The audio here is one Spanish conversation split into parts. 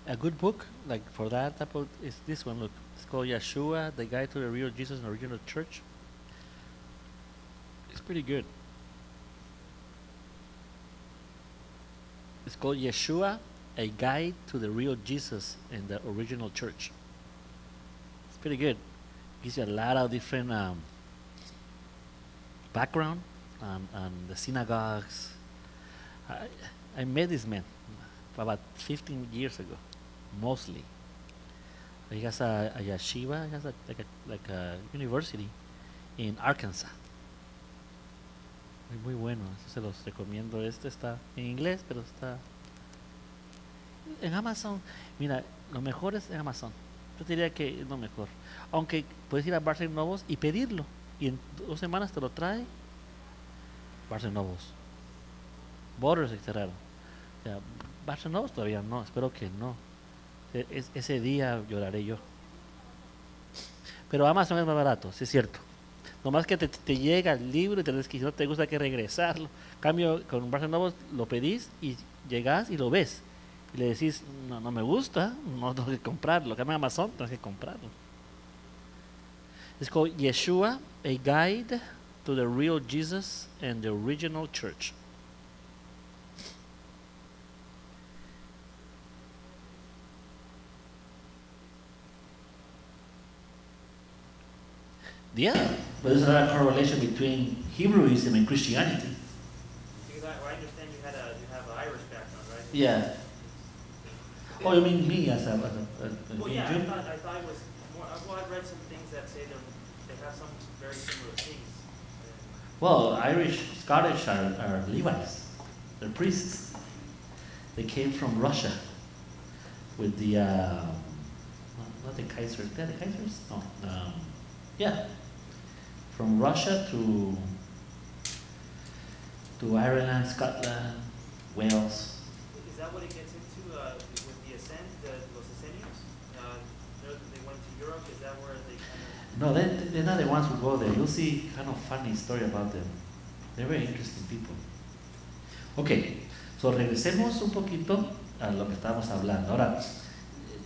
A good book, like for that type of, is this one. Look, it's called Yeshua, the Guide to the Real Jesus and Original Church. It's pretty good. It's called Yeshua, a Guide to the Real Jesus and the Original Church. It's pretty good. Gives you a lot of different background on the synagogues. I, I met this man about 15 years ago, mostly. He has a yeshiva, he has like a university in Arkansas. Muy bueno, se los recomiendo. Este está en inglés, pero está en Amazon. Mira, lo mejor es en Amazon. Yo diría que es lo mejor. Aunque puedes ir a Barnes Nobles y pedirlo. Y en 2 semanas te lo trae Barnes Nobles. Borders es raro. O sea, Barnes Nobles todavía no, espero que no. Ese día lloraré yo. Pero Amazon es más barato, sí es cierto. Nomás que te llega el libro y te que si no te gusta hay que regresarlo. Cambio, con Barnes Nobles lo pedís y llegas y lo ves. Y le decís, no, no me gusta, no tengo que comprarlo. Cambio en Amazon, tienes que comprarlo. It's called Yeshua, a Guide to the Real Jesus and the Original Church. Yeah, but there's a correlation between Hebrewism and Christianity. Because I understand you have an Irish background, right? Yeah. Oh, you mean me as a Well, being yeah, Jew? I thought it was more. Well, I've read some things that say they have some very similar things. Well, Irish, Scottish are Levites. They're priests. They came from Russia with the, not the Kaiser, they're the Kaisers? No. Yeah. From Russia to Ireland, Scotland, Wales. Is that what it gets into with the ascent, los Essenials? They went to Europe. Is that where they kind of? No, they're not the ones who go there. You'll see kind of funny story about them. They're very interesting people. Ok, so regresemos un poquito a lo que estábamos hablando. Ahora,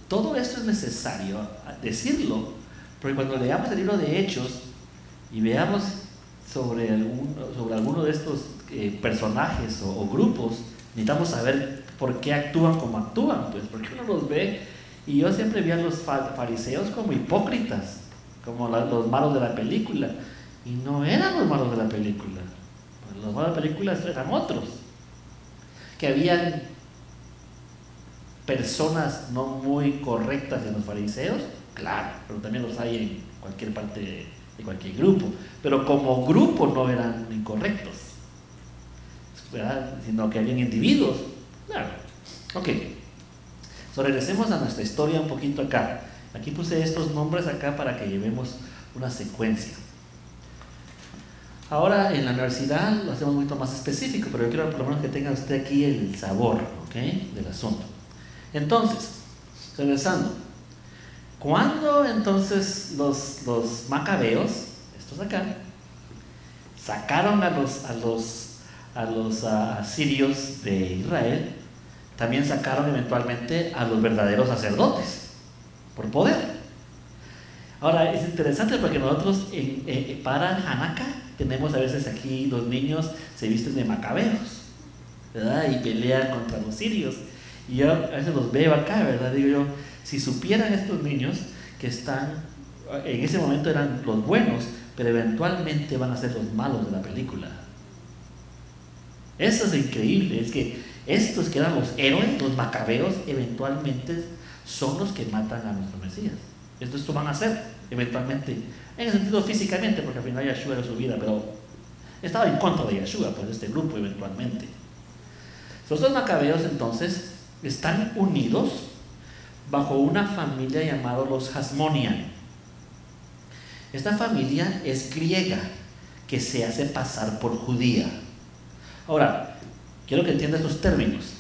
todo esto es necesario decirlo, porque cuando leamos el libro de Hechos y veamos sobre alguno de estos personajes o grupos, necesitamos saber por qué actúan como actúan, pues, porque uno los ve, y yo siempre vi a los fariseos como hipócritas, como los malos de la película, y no eran los malos de la película. Los malos de la película eran otros, que habían personas no muy correctas en los fariseos, claro, pero también los hay en cualquier parte de cualquier grupo, pero como grupo no eran incorrectos, ¿verdad? Sino que habían individuos, claro. Ok, so regresemos a nuestra historia un poquito acá. Aquí puse estos nombres acá para que llevemos una secuencia. Ahora en la universidad lo hacemos un poquito más específico, pero yo quiero por lo menos que tenga usted aquí el sabor, ¿ok?, del asunto. Entonces, regresando, ¿cuándo entonces los macabeos, estos acá, sacaron a los asirios de Israel? También sacaron eventualmente a los verdaderos sacerdotes, por poder. Ahora, es interesante porque nosotros para Hanukkah tenemos a veces aquí los niños se visten de macabeos, ¿verdad? Y pelean contra los sirios. Y yo a veces los veo acá, ¿verdad? Digo yo, si supieran estos niños que están, en ese momento eran los buenos, pero eventualmente van a ser los malos de la película. Eso es increíble, es que estos que eran los héroes, los macabeos, eventualmente son los que matan a nuestro Mesías. Esto van a ser, eventualmente, en el sentido físicamente, porque al final Yeshua era su vida, pero estaba en contra de Yeshua, pues este grupo eventualmente. Estos macabeos entonces están unidos bajo una familia llamada los Hasmonian. Esta familia es griega, que se hace pasar por judía. Ahora, quiero que entiendas estos términos.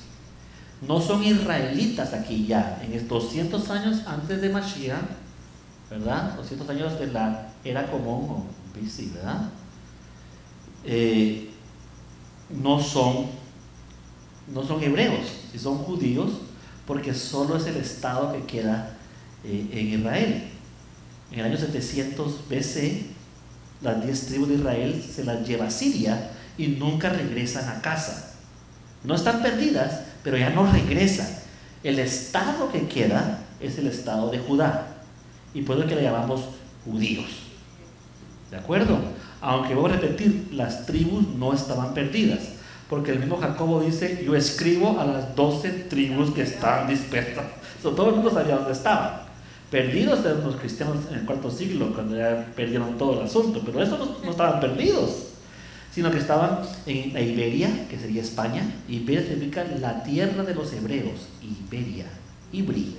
No son israelitas aquí ya, en estos 200 años antes de Mashiach, ¿verdad? 200 años de la era común o BC, ¿verdad? No son hebreos, si son judíos, porque solo es el estado que queda en Israel. En el año 700 BC, las 10 tribus de Israel se las lleva a Siria y nunca regresan a casa. No están perdidas, pero ya no regresan. El estado que queda es el estado de Judá, y por eso que le llamamos judíos. ¿De acuerdo? Aunque voy a repetir, las tribus no estaban perdidas, porque el mismo Jacobo dice: yo escribo a las 12 tribus que están dispersas. Todo el mundo sabía dónde estaban. Perdidos eran los cristianos en el cuarto siglo, cuando ya perdieron todo el asunto, pero estos no estaban perdidos, sino que estaban en la Iberia, que sería España. Iberia significa la tierra de los hebreos. Iberia, Ibri,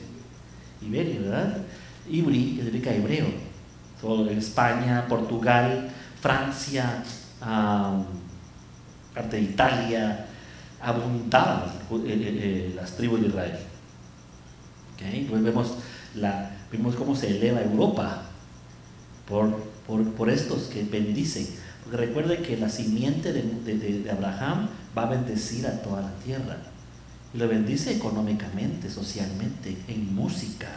Iberia, ¿verdad? Ibri, que significa hebreo. Todo España, Portugal, Francia, parte de Italia, abundaban las tribus de Israel. ¿Okay? Pues vemos cómo se eleva Europa por estos que bendicen. Porque recuerde que la simiente de Abraham va a bendecir a toda la tierra. Y lo bendice económicamente, socialmente, en música,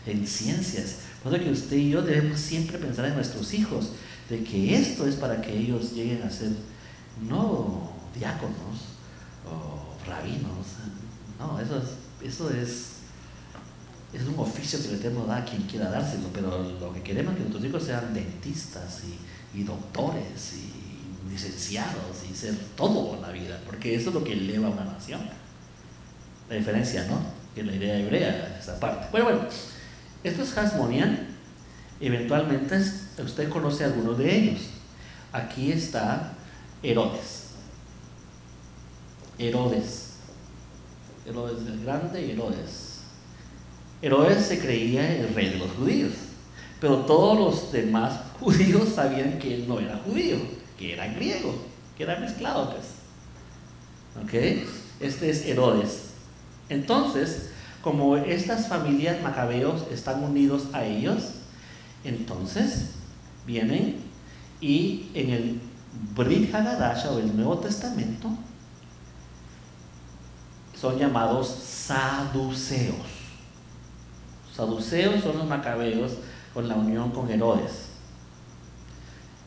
en ciencias. Por eso que usted y yo debemos siempre pensar en nuestros hijos, de que esto es para que ellos lleguen a ser no diáconos o rabinos. No, eso es un oficio que el Eterno da a quien quiera dárselo, pero lo que queremos es que nuestros hijos sean dentistas y doctores y licenciados y ser todo en la vida, porque eso es lo que eleva a una nación. La diferencia, ¿no? Que la idea hebrea, esa parte. Bueno, esto es Hasmonian. Eventualmente usted conoce a algunos de ellos. Aquí está Herodes el Grande. Herodes se creía el rey de los judíos, pero todos los demás judíos sabían que él no era judío, que era griego, que era mezclado, pues. ¿Ok? Este es Herodes. Entonces, como estas familias macabeos están unidos a ellos, entonces vienen y en el Brit Hadassah o el Nuevo Testamento son llamados saduceos. Saduceos son los macabeos con la unión con Herodes.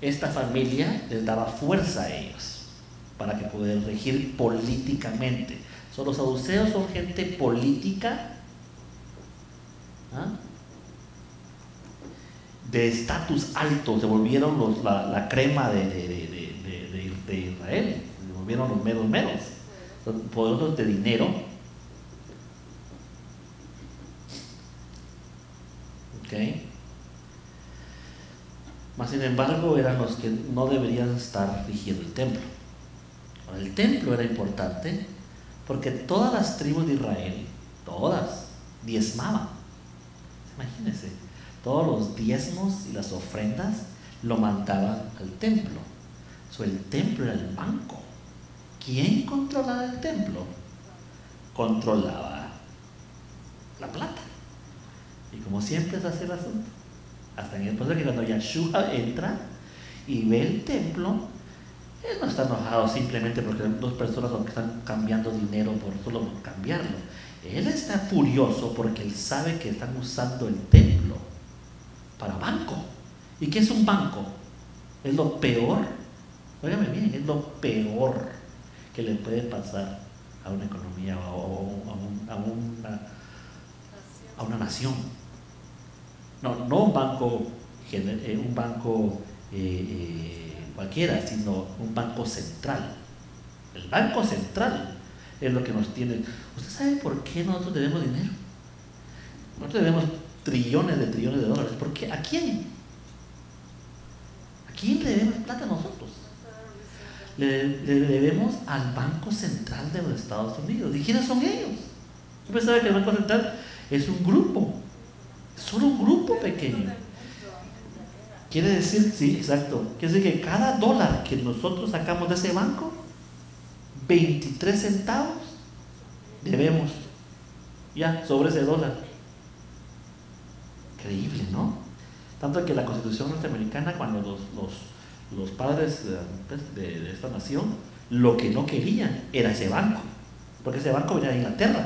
Esta familia les daba fuerza a ellos para que pudieran regir políticamente. Los saduceos son gente política, de estatus alto. Se volvieron la crema de Israel. Se volvieron los meros. Son poderosos de dinero. ¿Okay? Mas sin embargo eran los que no deberían estar rigiendo el templo. Ahora, el templo era importante porque todas las tribus de Israel, todas, diezmaban. Imagínense, todos los diezmos y las ofrendas lo mandaban al templo. El templo era el banco. ¿Quién controlaba el templo? Controlaba la plata. Y como siempre es así el asunto. Hasta en el punto que cuando Yeshua entra y ve el templo, él no está enojado simplemente porque dos personas están cambiando dinero solo por cambiarlo. Él está furioso porque él sabe que están usando el templo para banco. ¿Y qué es un banco? Es lo peor, óigame bien, es lo peor que le puede pasar a una economía o a una nación. No un banco cualquiera, sino un banco central. El banco central es lo que nos tiene. ¿Usted sabe por qué nosotros debemos dinero? Nosotros debemos trillones de dólares. ¿Por qué? ¿A quién? ¿A quién le debemos plata a nosotros? Le debemos al Banco Central de los Estados Unidos. ¿Y quiénes son ellos? Yo pensaba que el Banco Central es un grupo, solo un grupo pequeño. Quiere decir, sí, exacto, quiere decir que cada dólar que nosotros sacamos de ese banco, 23 centavos debemos ya sobre ese dólar. Increíble, ¿no? Tanto que la Constitución norteamericana, cuando los padres de esta nación, lo que no querían era ese banco, porque ese banco venía de Inglaterra.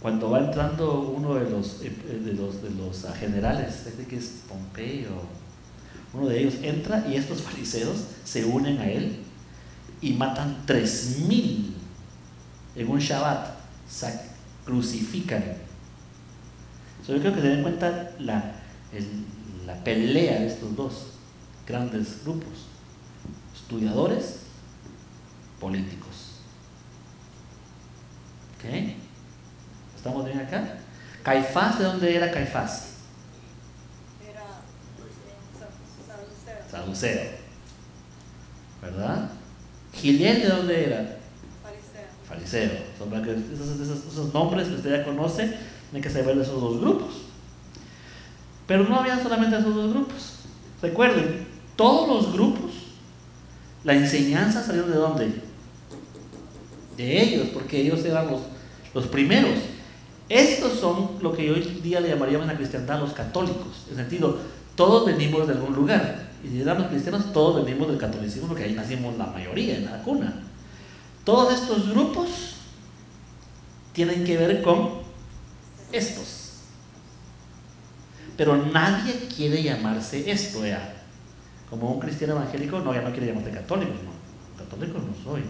cuando va entrando uno de los generales, este que es Pompeo, uno de ellos entra y estos fariseos se unen a él y matan 3,000 en un Shabbat, crucifican. Yo creo que se den cuenta la pelea de estos dos grandes grupos, estudiadores, políticos. ¿Ok? ¿Estamos bien acá? Caifás, ¿de dónde era Caifás? Era Saduceo, ¿verdad? Giliel, ¿de dónde era? Fariseo. Esos nombres que usted ya conoce, tiene que saber de esos dos grupos. Pero no había solamente esos dos grupos. Recuerden, todos los grupos, la enseñanza salió de dónde? De ellos, porque ellos eran los primeros. Estos son lo que hoy día le llamaríamos en la cristiandad los católicos. En sentido, todos venimos de algún lugar. Y si éramos cristianos, todos venimos del catolicismo, porque ahí nacimos la mayoría, en la cuna. Todos estos grupos tienen que ver con estos. Pero nadie quiere llamarse esto, ¿ya? Como un cristiano evangélico, no, ya no quiere llamarse católico, no. Católico no soy,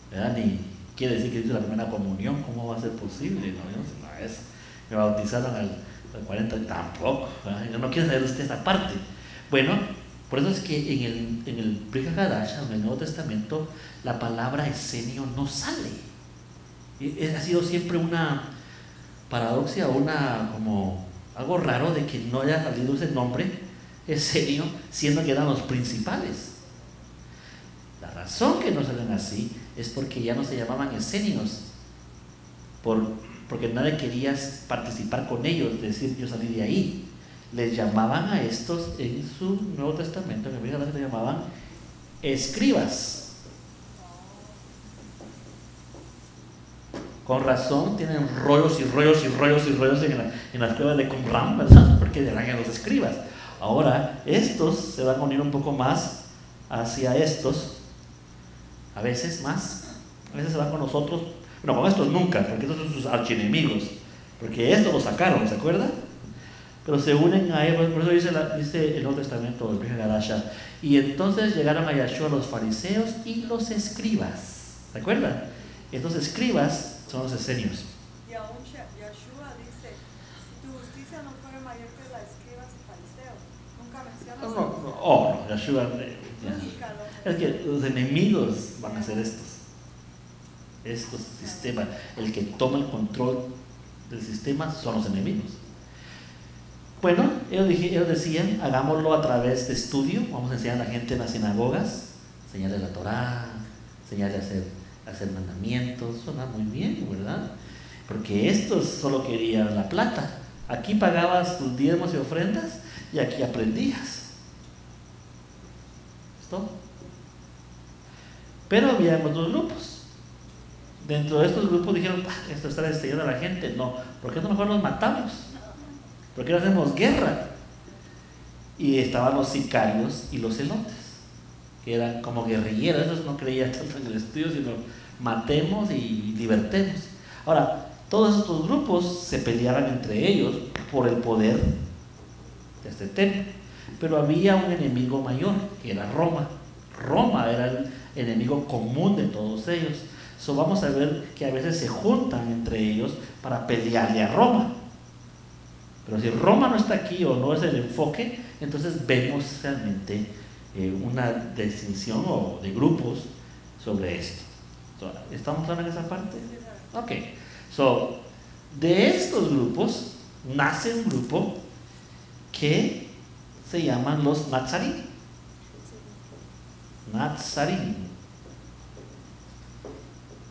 ¿verdad? Ni quiere decir que hice la primera comunión, ¿cómo va a ser posible? No es. Me bautizaron al 40, tampoco, ¿verdad? Yo no quiero saber usted esta parte. Bueno, por eso es que en el Brit Hadasha, en el Nuevo Testamento, la palabra esenio no sale. Ha sido siempre una paradoxia, como algo raro de que no haya salido ese nombre, esenio, siendo que eran los principales. La razón que no salen así es porque ya no se llamaban esenios, porque nadie quería participar con ellos, es decir, yo salí de ahí. Les llamaban a estos en su Nuevo Testamento, en el Biblia se llamaban escribas. Con razón tienen rollos y rollos y rollos y rollos en las cuevas de Qumran, ¿verdad? Porque eran los escribas. Ahora, estos se van a unir un poco más hacia estos, a veces más, a veces se van con nosotros, no, con estos nunca, porque estos son sus archienemigos, porque estos los sacaron, ¿se acuerdan? Pero se unen a ellos, por eso dice el Nuevo Testamento, el Brit Hadasha, y entonces llegaron a Yahshua los fariseos y los escribas, ¿se acuerdan? Estos escribas son los esenios. Y aún Yahshua dice, si tu justicia no fuera mayor que la de escribas y fariseos, nunca mencionas No, Yahshua, es que los enemigos van a ser estos sistemas, el que toma el control del sistema son los enemigos. Bueno, ellos decían, hagámoslo a través de estudio, vamos a enseñar a la gente en las sinagogas, enseñarles la Torá, enseñarles a hacer mandamientos, suena muy bien, ¿verdad? Porque estos solo querían la plata, aquí pagabas tus diezmos y ofrendas y aquí aprendías. ¿Listo? Pero había otros grupos. Dentro de estos grupos dijeron, esto está enseñando a la gente, no, ¿por qué no mejor los matamos? ¿Por qué no hacemos guerra? Y estaban los sicarios y los celotes, que eran como guerrilleros. Esos no creían tanto en el estudio, sino matemos y libertemos. Ahora, todos estos grupos se peleaban entre ellos por el poder de este templo, pero había un enemigo mayor, que era Roma. Roma era el enemigo común de todos ellos. Vamos a ver que a veces se juntan entre ellos para pelearle a Roma. Pero si Roma no está aquí o no es el enfoque, entonces vemos realmente una distinción o de grupos sobre esto. ¿Estamos claros en esa parte? Ok. De estos grupos nace un grupo que se llaman los Nazarín. Nazarín.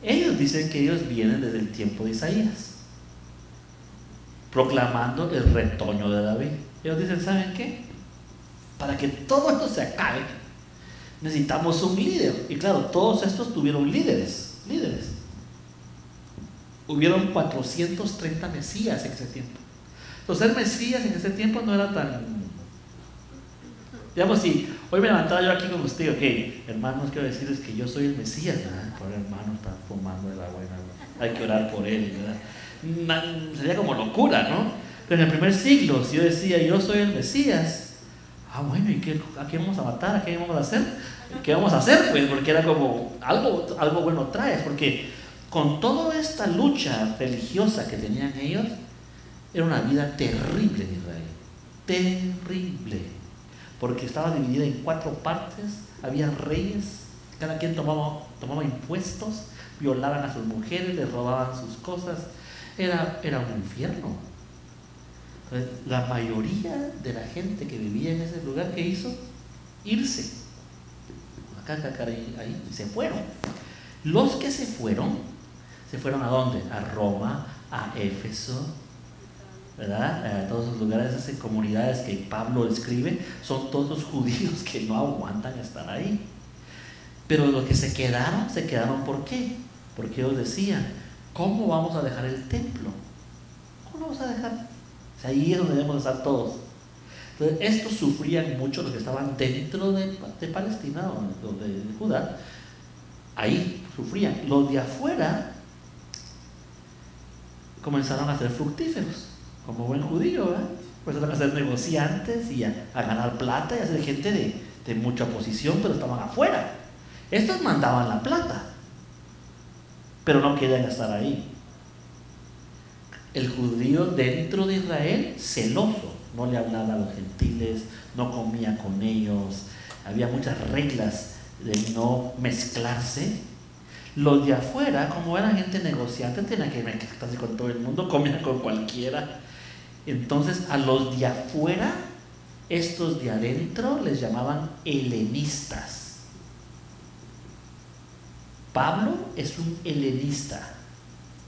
Ellos dicen que ellos vienen desde el tiempo de Isaías, proclamando el retoño de David. Ellos dicen, ¿saben qué? Para que todo esto se acabe, necesitamos un líder. Y claro, todos estos tuvieron líderes. Hubieron 430 mesías en ese tiempo. Entonces, ser mesías en ese tiempo no era tan... Digamos, si hoy me levantaba yo aquí con usted, ok, hermanos, quiero decirles que yo soy el mesías, ¿verdad? Por hermano está fumando el agua, hay que orar por él, ¿verdad? sería como locura, ¿no? Pero en el primer siglo, si yo decía, yo soy el Mesías, bueno, ¿y a quién vamos a matar? ¿A quién vamos a hacer? ¿Qué vamos a hacer? Pues porque era como, algo bueno traes, porque con toda esta lucha religiosa que tenían ellos, era una vida terrible en Israel, terrible, porque estaba dividida en 4 partes, había reyes, cada quien tomaba impuestos, violaban a sus mujeres, les robaban sus cosas, era un infierno. Entonces, la mayoría de la gente que vivía en ese lugar, ¿qué hizo? Irse. Ahí, y se fueron. Los que se fueron ¿a dónde? A Roma, a Éfeso, ¿verdad? A todos esos lugares, esas comunidades que Pablo escribe, son todos los judíos que no aguantan estar ahí. Pero los que se quedaron ¿por qué? Porque ellos decían, ¿cómo vamos a dejar el templo? ¿Cómo lo vamos a dejar? O sea, ahí es donde debemos estar todos. Entonces, estos sufrían mucho, los que estaban dentro de Palestina o de Judá, ahí sufrían. Los de afuera comenzaron a ser fructíferos, como buen judío, ¿verdad? Comenzaron a ser negociantes y a ganar plata y a ser gente de mucha posición, pero estaban afuera. Estos mandaban la plata, pero no querían estar ahí. El judío dentro de Israel, celoso, no le hablaba a los gentiles, no comía con ellos, había muchas reglas de no mezclarse. Los de afuera, como eran gente negociante, tenían que mezclarse con todo el mundo, comían con cualquiera. Entonces a los de afuera, estos de adentro les llamaban helenistas. Pablo es un helenista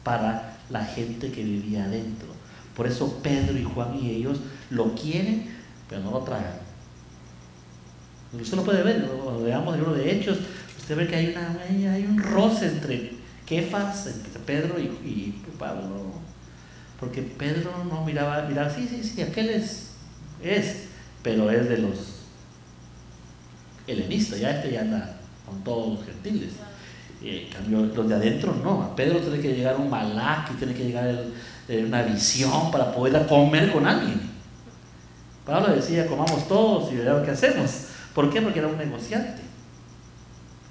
para la gente que vivía adentro. Por eso Pedro y Juan y ellos lo quieren, pero no lo tragan. Usted lo puede ver, veamos el libro de Hechos, usted ve que hay un roce entre Kefas, entre Pedro y Pablo, porque Pedro no miraba, sí, aquel es, pero es de los helenistas, ya ya anda con todos los gentiles. En cambio, los de adentro no. A Pedro tiene que llegar un malak, tiene que llegar una visión para poder comer con alguien. Pablo decía, comamos todos y veamos qué hacemos. ¿Por qué? Porque era un negociante.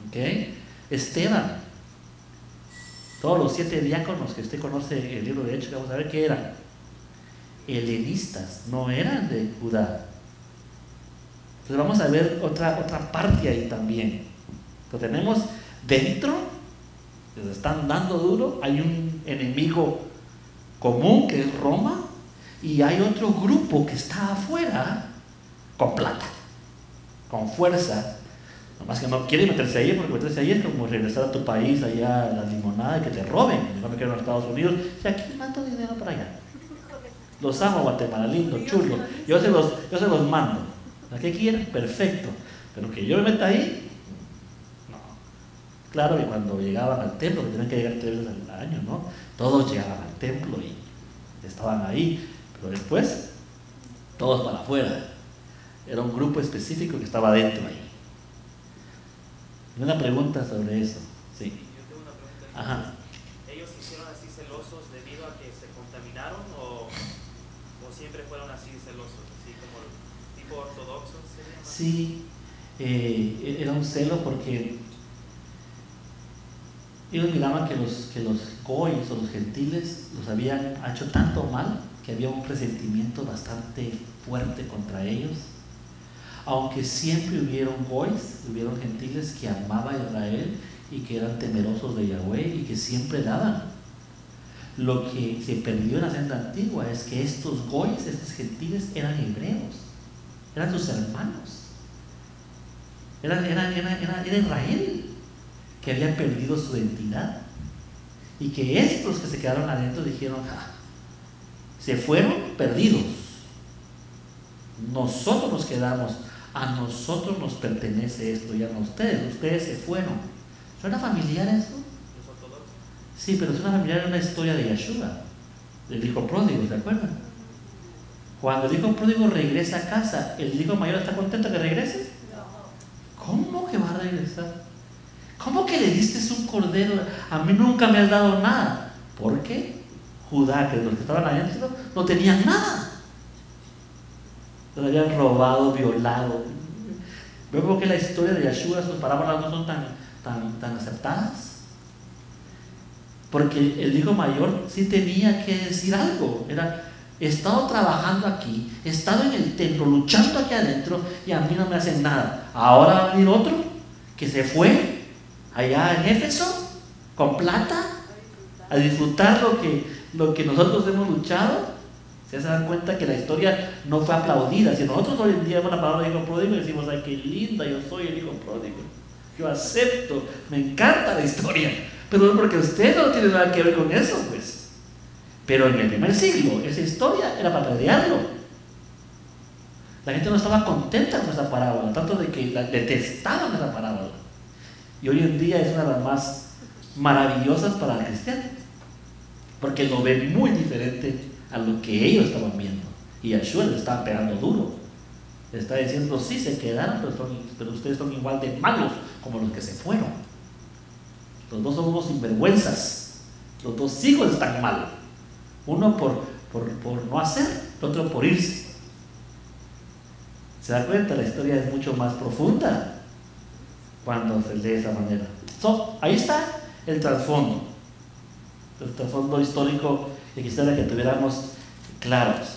¿Okay? Esteban, todos los 7 diáconos que usted conoce el libro de Hechos, vamos a ver qué eran. Helenistas, no eran de Judá. Entonces vamos a ver otra parte ahí también. Entonces tenemos dentro, les están dando duro, hay un enemigo común que es Roma, y hay otro grupo que está afuera con plata, con fuerza, nomás que no quiere meterse ahí, porque meterse ahí es como regresar a tu país, allá a la limonada y que te roben. Yo me quiero en Estados Unidos, y aquí mando dinero para allá. Los amo, Guatemala, lindo, chulo, yo se los mando. ¿A qué quieren? Perfecto, pero que yo me meta ahí. Claro que cuando llegaban al templo, que tenían que llegar 3 veces al año, ¿no? Todos llegaban al templo y estaban ahí, pero después, todos para afuera. Era un grupo específico que estaba dentro ahí. Una pregunta sobre eso. Sí. Yo tengo una pregunta. Ajá. ¿Ellos se hicieron así celosos debido a que se contaminaron o siempre fueron así celosos, así como tipo ortodoxos? Sí, era un celo porque ellos miraban que los goyes o los gentiles los habían hecho tanto mal que había un resentimiento bastante fuerte contra ellos. Aunque siempre hubieron goyes, hubieron gentiles que amaban a Israel y que eran temerosos de Yahweh y que siempre daban. Lo que se perdió en la senda antigua es que estos goyes, estos gentiles, eran hebreos, eran sus hermanos, era Israel que había perdido su identidad, y que estos que se quedaron adentro dijeron, se fueron perdidos, nosotros nos quedamos, a nosotros nos pertenece esto, ya no ustedes se fueron. ¿Suena familiar eso? ¿Los ortodoxos? Sí, pero suena familiar en una historia de Yeshua, del hijo pródigo, ¿se acuerdan? Cuando el hijo pródigo regresa a casa, ¿el hijo mayor está contento que regrese? ¿Cómo que va a regresar? ¿Cómo que le diste un cordero? A mí nunca me has dado nada. ¿Por qué? Judá, que los que estaban adentro no tenían nada. Los habían robado, violado. Vemos que la historia de Yeshua, sus parábolas no son tan aceptadas. Porque el hijo mayor sí tenía que decir algo. He estado trabajando aquí, he estado en el templo, luchando aquí adentro, y a mí no me hacen nada. Ahora va a venir otro que se fue allá en Éfeso con plata a disfrutar lo que nosotros hemos luchado. Se dan cuenta que la historia no fue aplaudida. Si nosotros hoy en día vemos la palabra de hijo pródigo y decimos, ay, qué linda, yo soy el hijo pródigo, yo acepto, me encanta la historia, pero no porque usted no tiene nada que ver con eso, pues. Pero en el primer siglo esa historia era para pelearlo. La gente no estaba contenta con esa parábola, tanto de que la detestaban esa parábola. Y hoy en día es una de las más maravillosas para el cristiano, porque lo ve muy diferente a lo que ellos estaban viendo. Y Yeshua les estaba pegando duro. Le está diciendo, sí, se quedaron, pero ustedes son igual de malos como los que se fueron. Los dos son unos sinvergüenzas. Los dos hijos están mal. Uno por no hacer, el otro por irse. ¿Se da cuenta? La historia es mucho más profunda cuando se lee de esa manera. Ahí está el trasfondo histórico que quisiera que tuviéramos claros.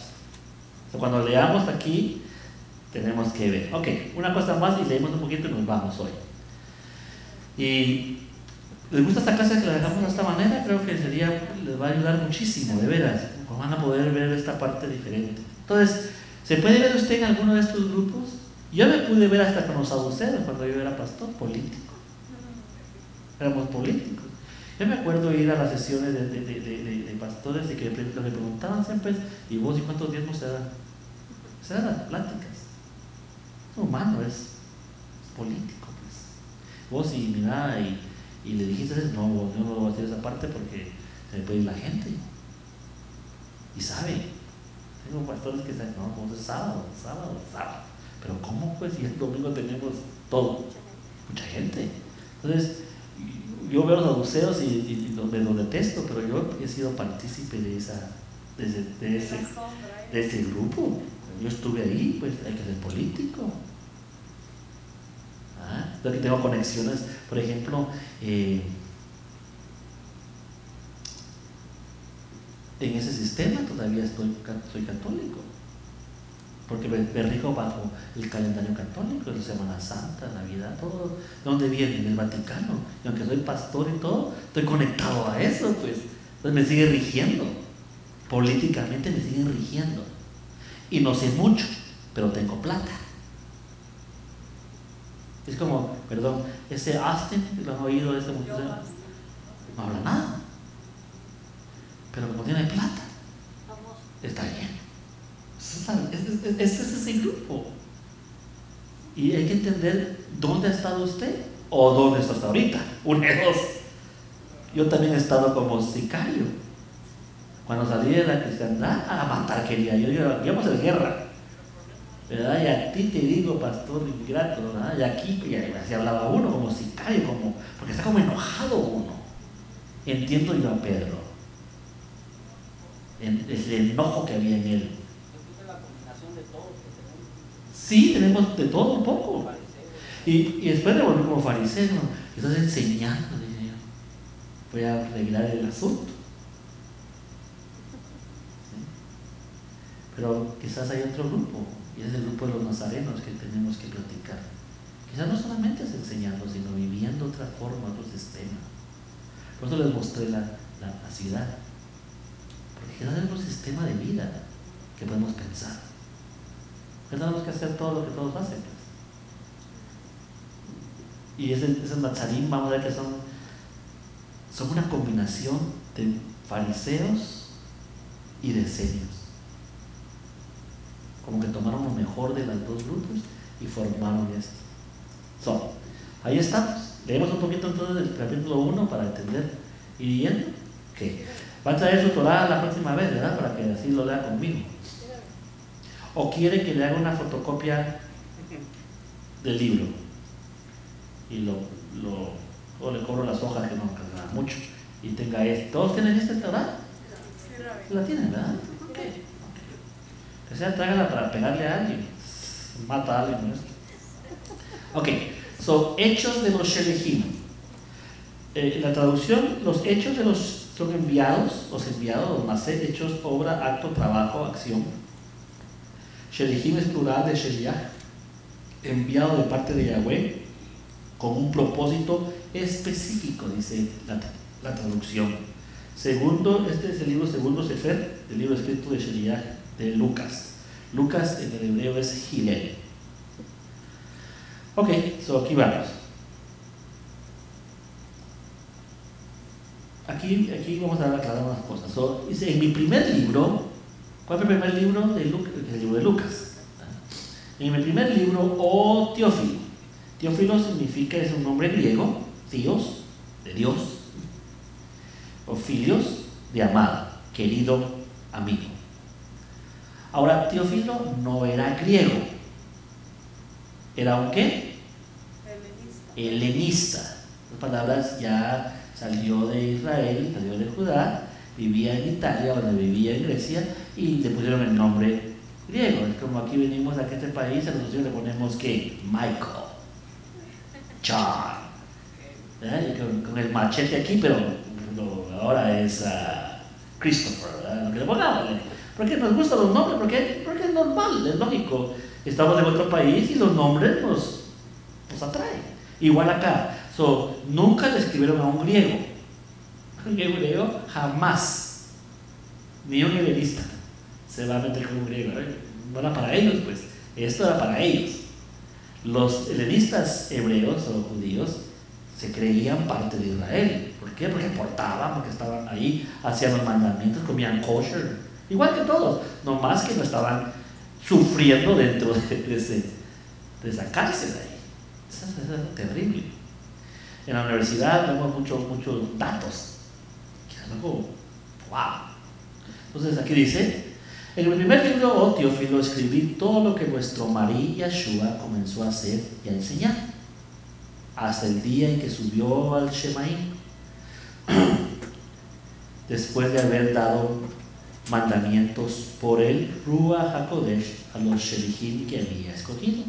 Cuando leamos aquí, tenemos que ver. Ok, una cosa más y leemos un poquito y nos vamos hoy. Y les gusta esta clase que la dejamos de esta manera, creo que les va a ayudar muchísimo, de veras. Van a poder ver esta parte diferente. Entonces, ¿se puede ver usted en alguno de estos grupos? Yo me pude ver hasta con los saduceos cuando yo era pastor político. Éramos políticos. Yo me acuerdo ir a las sesiones de pastores y que le preguntaban siempre, ¿y vos y cuántos diezmos se dan? Se dan las pláticas. Es humano, es político, pues. Vos y mira, y le dijiste, no, yo no lo voy a hacer esa parte porque se me puede ir la gente. Y sabe, tengo pastores que dicen, no, vos es sábado. Pero ¿cómo pues? Si el domingo tenemos todo, mucha gente. Entonces, yo veo los saduceos y los detesto, pero yo he sido partícipe de ese grupo. Yo estuve ahí, pues hay que ser político. Yo que tengo conexiones, por ejemplo, en ese sistema todavía soy católico, porque me rijo bajo el calendario católico, la Semana Santa, Navidad, todo. ¿De dónde viene? Del Vaticano. Y aunque soy pastor y todo, estoy conectado a eso, pues. Entonces me sigue rigiendo. Políticamente me siguen rigiendo. Y no sé mucho, pero tengo plata. Es como, perdón, ese Austin, ¿lo han oído? Ese muchacho no habla nada, pero como tiene plata, está bien. Ese es ese grupo. Y hay que entender dónde ha estado usted o dónde está hasta ahorita. Una de dos. Yo también he estado como sicario. Cuando salí de la cristiandad, a matar quería. Yo íbamos a guerra, ¿verdad? Y a ti te digo, pastor ingrato, ¿verdad? Y aquí así hablaba uno, como sicario, porque está como enojado uno. Entiendo yo a Pedro, el enojo que había en él. Sí, tenemos de todo un poco. Y después me volví como fariseo. Estás enseñando, dije yo. Voy a arreglar el asunto. ¿Sí? Pero quizás hay otro grupo, y es el grupo de los nazarenos que tenemos que platicar. Quizás no solamente es enseñando, sino viviendo otra forma, otro sistema. Por eso les mostré la ciudad. Porque quizás es otro sistema de vida que podemos pensar. Tenemos que hacer todo lo que todos hacen, pues. Y esos nazarín, vamos a ver que son una combinación de fariseos y de esenios. Como que tomaron lo mejor de los dos grupos y formaron esto. Ahí estamos. Leemos un poquito entonces del capítulo 1 para entender y viendo que va a traer su Torah la próxima vez, ¿verdad? Para que así lo lea conmigo. O quiere que le haga una fotocopia del libro y o le cobro las hojas que no cargan mucho y tenga esto. ¿Todos tienen este Torah? La tienen, ¿verdad? Ok. Que sea, tráigala para pegarle a alguien. Mata a alguien, ¿no? Ok, so, hechos de los Shelehim. La traducción, los hechos de los son enviados, los Masé, hechos, obra, acto, trabajo, acción. Shelehim es plural de Sheliach, enviado de parte de Yahweh con un propósito específico, dice la traducción. Segundo, este es el libro segundo Sefer, el libro escrito de Sheliach de Lucas. Lucas en el hebreo es Hillel. Ok, so aquí vamos. Aquí vamos a aclarar unas cosas. So, dice, en mi primer libro, ¿cuál fue el primer libro? El libro de Lucas. En mi primer libro, oh Teófilo. Teófilo significa, es un nombre griego, Dios, de Dios, o filios, de amado, querido amigo. Ahora, Teófilo no era griego. ¿Era un qué? Helenista. Las palabras, ya salió de Israel, salió de Judá, vivía en Italia, donde vivía en Grecia, y le pusieron el nombre griego. Es como aquí venimos a este país, a nosotros le ponemos ¿qué? Michael, John, con el machete aquí, pero ahora es Christopher, ¿verdad? Lo que le pongamos. Porque nos gustan los nombres, porque es normal, es lógico. Estamos en otro país y los nombres nos atraen. Igual acá, nunca le escribieron a un griego. Un hebreo jamás, ni un helenista se va a meter con un griego. No era para ellos, pues, esto era para ellos. Los helenistas hebreos o judíos se creían parte de Israel. ¿Por qué? Porque portaban, porque estaban ahí, hacían los mandamientos, comían kosher, igual que todos, no más que no estaban sufriendo dentro de esa cárcel ahí. Eso es terrible. En la universidad vemos muchos datos, que es algo wow. Entonces aquí dice, en el primer libro, oh Teófilo, escribí todo lo que nuestro Marí Yeshua comenzó a hacer y a enseñar, hasta el día en que subió al Shemaim, después de haber dado mandamientos por el Ruach HaKodesh a los Shelihim que había escogido,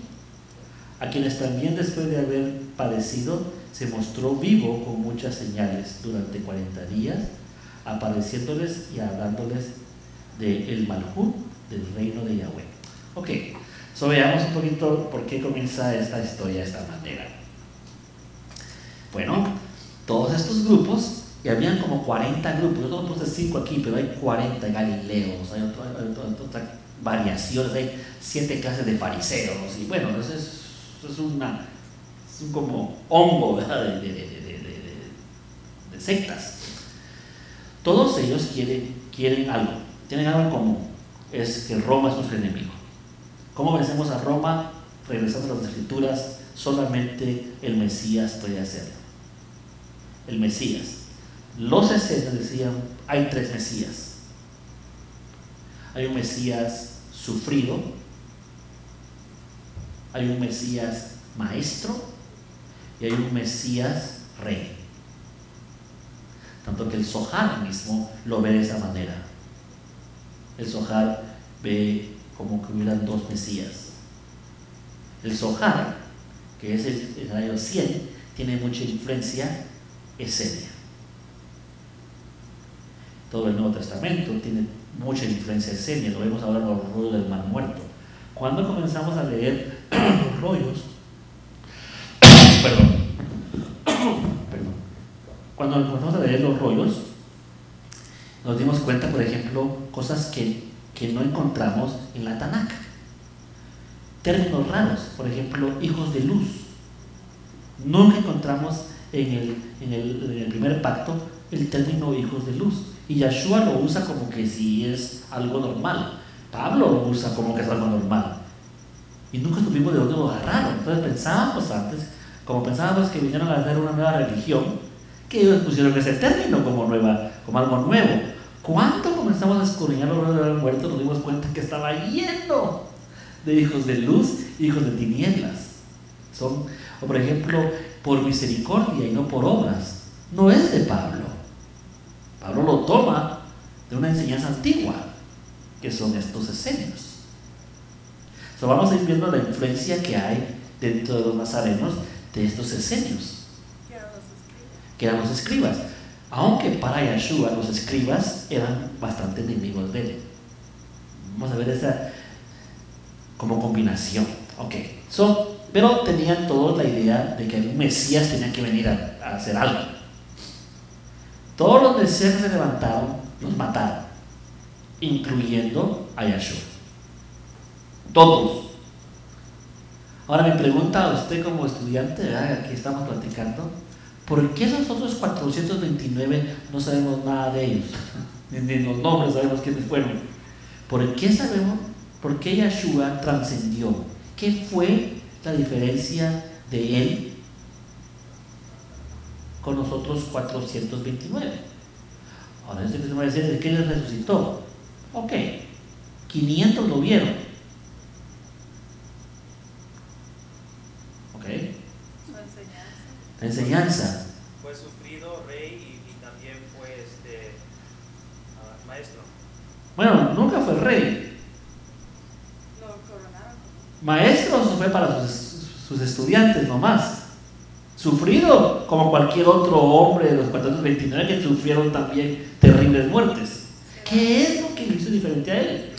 a quienes también después de haber padecido se mostró vivo con muchas señales durante 40 días, apareciéndoles y hablándoles del Malhut, del reino de Yahweh. Ok, veamos un poquito por qué comienza esta historia de esta manera. Bueno, todos estos grupos, y habían como 40 grupos, yo solo puse 5 aquí, pero hay 40 galileos, hay otras variaciones, hay 7 clases de fariseos, y bueno, eso es un como hongo, ¿verdad? de sectas. Todos ellos quieren algo, tienen algo en común, es que Roma es nuestro enemigo. ¿Cómo vencemos a Roma? Regresando a las escrituras, solamente el Mesías puede hacerlo. El Mesías. Los esenios decían, hay 3 Mesías. Hay un Mesías sufrido, hay un Mesías maestro y hay un Mesías rey. Tanto que el Zohar mismo lo ve de esa manera. El Zohar ve como que hubieran 2 Mesías. El Zohar, que es el año 100, tiene mucha influencia esenia. Todo el Nuevo Testamento tiene mucha influencia esenia, lo vemos ahora en los rollos del Mar Muerto. Cuando comenzamos a leer los rollos, cuando comenzamos a leer los rollos, nos dimos cuenta, por ejemplo, cosas que no encontramos en la Tanakh. Términos raros, por ejemplo, hijos de luz. Nunca encontramos en el primer pacto el término hijos de luz. Y Yeshua lo usa como que si es algo normal. Pablo lo usa como que es algo normal. Y nunca supimos de dónde lo agarraron. Entonces pensábamos antes, como pensábamos que vinieron a hacer una nueva religión, que ellos pusieron ese término como algo nuevo. Cuando comenzamos a escudriñar los rollos del muerto, nos dimos cuenta que estaba lleno de hijos de luz y hijos de tinieblas. O por ejemplo, por misericordia y no por obras. No es de Pablo. Pablo lo toma de una enseñanza antigua, que son estos esenios. So, vamos a ir viendo la influencia que hay dentro de los nazarenos de estos esenios, que eran los escribas. Aunque para Yeshua los escribas eran bastante enemigos de él. Vamos a ver esa como combinación. Ok, pero tenían todos la idea de que el Mesías tenía que venir a hacer algo. Todos los mesías que se levantaron los mataron, incluyendo a Yeshua. Todos. Ahora me pregunta a usted como estudiante, ¿verdad? Aquí estamos platicando, ¿por qué los otros 429 no sabemos nada de ellos? Ni los nombres sabemos quiénes fueron. ¿Por qué sabemos? ¿Por qué Yeshua trascendió? ¿Qué fue la diferencia de él con los otros 429? Ahora este que se va a decir es que él resucitó. Ok, 500 lo vieron. Ok. La enseñanza. Fue sufrido rey y también fue maestro. Bueno, nunca fue rey. Lo coronaron. Maestro fue para sus estudiantes nomás. Sufrido como cualquier otro hombre de los 429 que sufrieron también terribles muertes. ¿Qué es lo que le hizo diferente a él?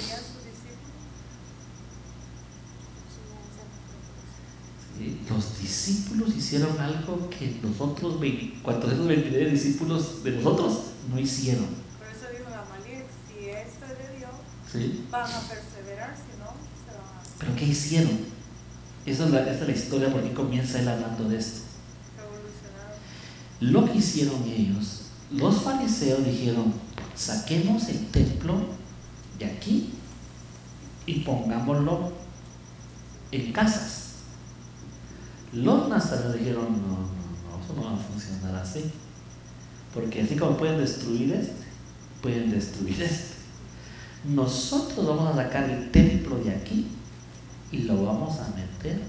Sí, los discípulos hicieron algo que los otros 429 discípulos de nosotros no hicieron. Por eso dijo Gamaliel, si esto es de Dios, ¿Sí? van a perseverar, si no, se van a... ¿Pero qué hicieron? Esa es la historia porque comienza él hablando de esto. Lo que hicieron ellos, los fariseos dijeron, saquemos el templo de aquí y pongámoslo en casas. Los nazarenos dijeron, no, eso no va a funcionar así, porque así como pueden destruir este, pueden destruir este. Nosotros vamos a sacar el templo de aquí y lo vamos a meter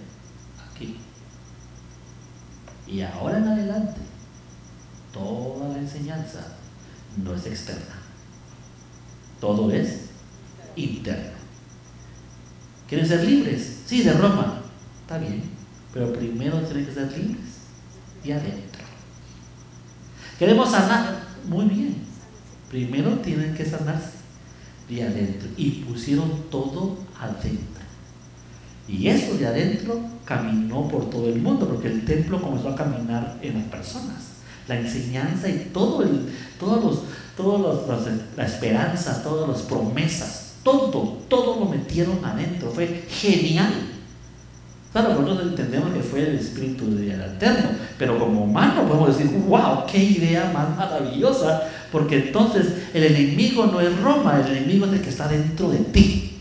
aquí. Y ahora en adelante toda la enseñanza no es externa, todo es interno. ¿Quieren ser libres? Sí, de Roma, está bien, pero primero tienen que ser libres de adentro. ¿Queremos sanar? Muy bien, primero tienen que sanarse de adentro, y pusieron todo adentro, y eso de adentro caminó por todo el mundo, porque el templo comenzó a caminar en las personas. La enseñanza y la esperanza, todas las promesas, todo lo metieron adentro. Fue genial. Claro, nosotros entendemos que fue el Espíritu del Eterno, pero como humano podemos decir, wow, qué idea más maravillosa, porque entonces el enemigo no es Roma, el enemigo es el que está dentro de ti.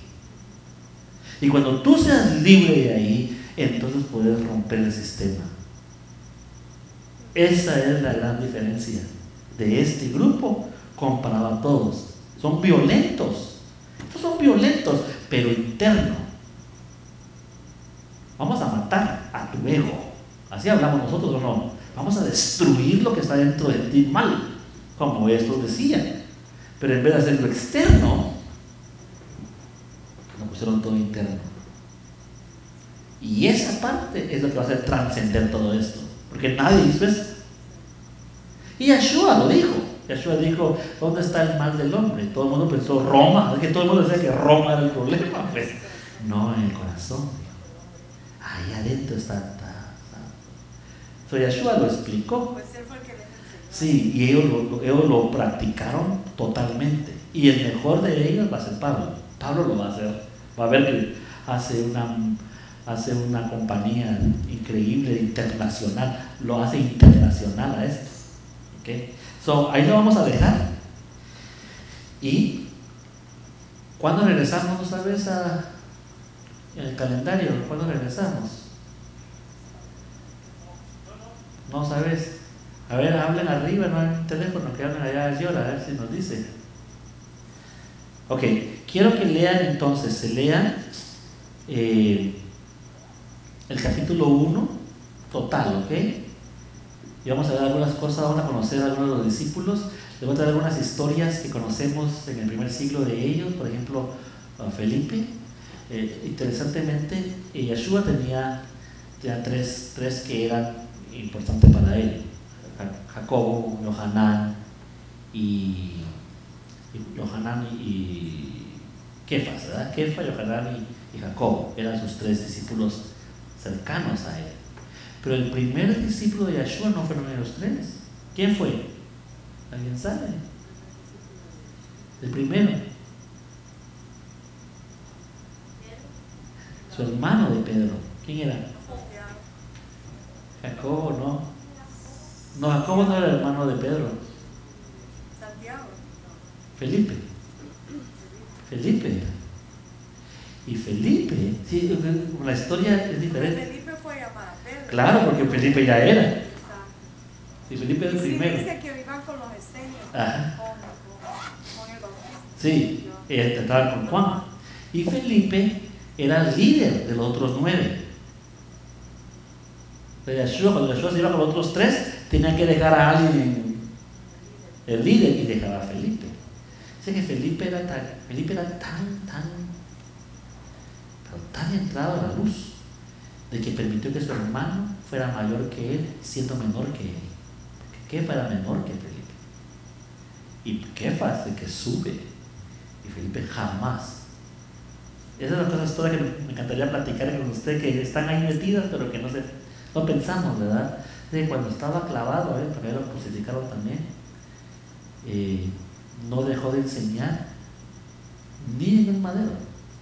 Y cuando tú seas libre de ahí, entonces puedes romper el sistema. Esa es la gran diferencia de este grupo comparado a todos. Son violentos. Estos son violentos, pero internos. Vamos a matar a tu ego. Así hablamos nosotros, ¿o no? Vamos a destruir lo que está dentro de ti mal, como estos decían. Pero en vez de hacerlo externo, lo pusieron todo interno. Y esa parte es lo que va a hacer trascender todo esto, porque nadie hizo eso. Y Yeshua lo dijo. Yeshua dijo, ¿dónde está el mal del hombre? Todo el mundo pensó Roma, es que todo el mundo decía que Roma era el problema. Pues no, en el corazón. Ahí adentro está. So, Yeshua lo explicó. Pues él fue el que les enseñó. Sí, y ellos lo practicaron totalmente. Y el mejor de ellos va a ser Pablo. Pablo lo va a hacer. Va a ver que hace una compañía increíble, internacional. Lo hace internacional a esto. Okay. So, ahí lo vamos a dejar. Y ¿cuándo regresamos? ¿No sabes en el calendario? ¿Cuándo regresamos? No sabes. A ver, hablen arriba, no en el teléfono, que hablen allá a Yola, a ver si nos dice. Ok, quiero que lean entonces, se lean el capítulo 1 total, ok. Y vamos a ver algunas cosas, vamos a conocer a algunos de los discípulos. Les voy a traer algunas historias que conocemos en el primer siglo de ellos. Por ejemplo, Felipe. Interesantemente, Yeshua tenía tres que eran importantes para él: Jacobo, Yohanan y Kefas, ¿verdad? Kefa, Yohanan y Jacobo eran sus tres discípulos cercanos a él. Pero el primer discípulo de Yeshua no fueron ellos tres. ¿Quién fue? ¿Alguien sabe? El primero. Su hermano de Pedro. ¿Quién era? Jacobo, no. No, Jacobo no era el hermano de Pedro. Santiago. Felipe. Felipe. Y Felipe, sí, la historia es diferente. Felipe fue llamado a Pedro. Claro, porque Felipe ya era. Exacto. Sí, Felipe es el Sí, primero. dice que iban con los esenios. Ajá. Con el Bautista. Sí, estaban con Juan. Y Felipe era el líder de los otros 9. Cuando Yeshua se iba con los otros 3, tenía que dejar a alguien, el líder, y dejaba a Felipe. Dice que Felipe era tan entrado a la luz, de que permitió que su hermano fuera mayor que él, siendo menor que él. Porque Kefa era menor que Felipe. Y Kefa es el que sube, y Felipe jamás. Esas son las cosas todas que me encantaría platicar con usted, que están ahí metidas, pero que no pensamos, ¿verdad? De cuando estaba clavado, porque lo crucificaron también, no dejó de enseñar ni en el madero,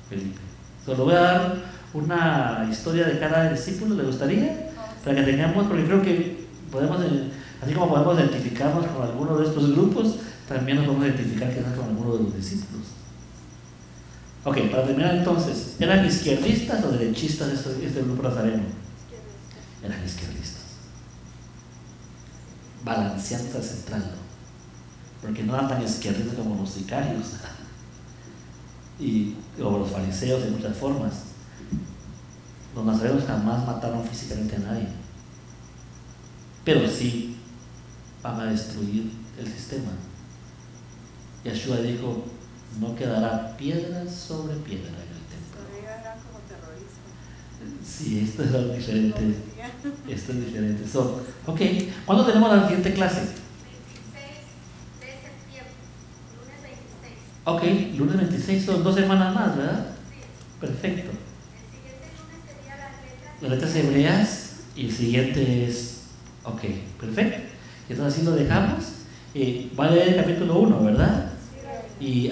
Felipe. Solo voy a dar una historia de cada discípulo, ¿le gustaría? Para que tengamos, porque creo que podemos, así como podemos identificarnos con alguno de estos grupos, también nos podemos identificar quizás con alguno de los discípulos. Ok, para terminar entonces, ¿eran izquierdistas o derechistas este grupo nazareno? Eran izquierdistas, balanceando al central, ¿no? Porque no eran tan izquierdistas como los sicarios o los fariseos de muchas formas. Los nazarenos jamás mataron físicamente a nadie, pero sí van a destruir el sistema. Yeshua dijo: no quedará piedra sobre piedra en el templo. Pero ellos eran como terroristas. Sí, esto es diferente. Esto es diferente. Ok, ¿cuándo tenemos la siguiente clase? 26 de septiembre, lunes 26. Ok, lunes 26, son 2 semanas más, ¿verdad? Sí. Perfecto. El siguiente lunes sería Las letras hebreas y el siguiente es... Ok, perfecto. Entonces así lo dejamos. Va a leer el capítulo 1, ¿verdad? Y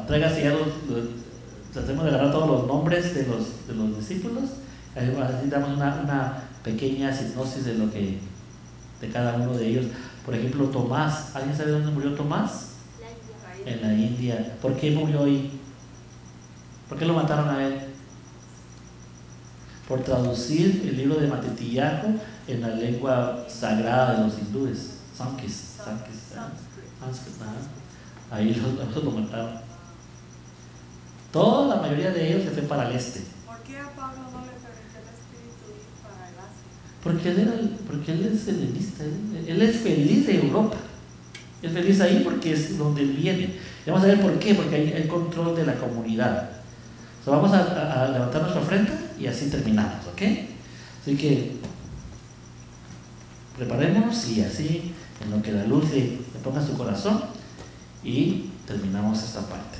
tráigase ya tratemos de agarrar todos los nombres de los discípulos. Así damos una pequeña hipnosis de cada uno de ellos. Por ejemplo, Tomás. ¿Alguien sabe dónde murió Tomás? En la India. ¿Por qué murió ahí? ¿Por qué lo mataron a él? Por traducir el libro de Matitiyahu en la lengua sagrada de los hindúes, Sánscrito. Ahí lo mataron. Toda la mayoría de ellos se fue para el este. ¿Por qué a Pablo no le permitió el Espíritu ir para el Asia? Porque él es helenista, él es feliz de Europa. Es feliz ahí porque es donde él viene. Y vamos a ver por qué, porque hay control de la comunidad. Vamos a levantar nuestra ofrenda y así terminamos, ¿ok? Así que preparémonos y así, en lo que la luz le ponga su corazón, y terminamos esta parte.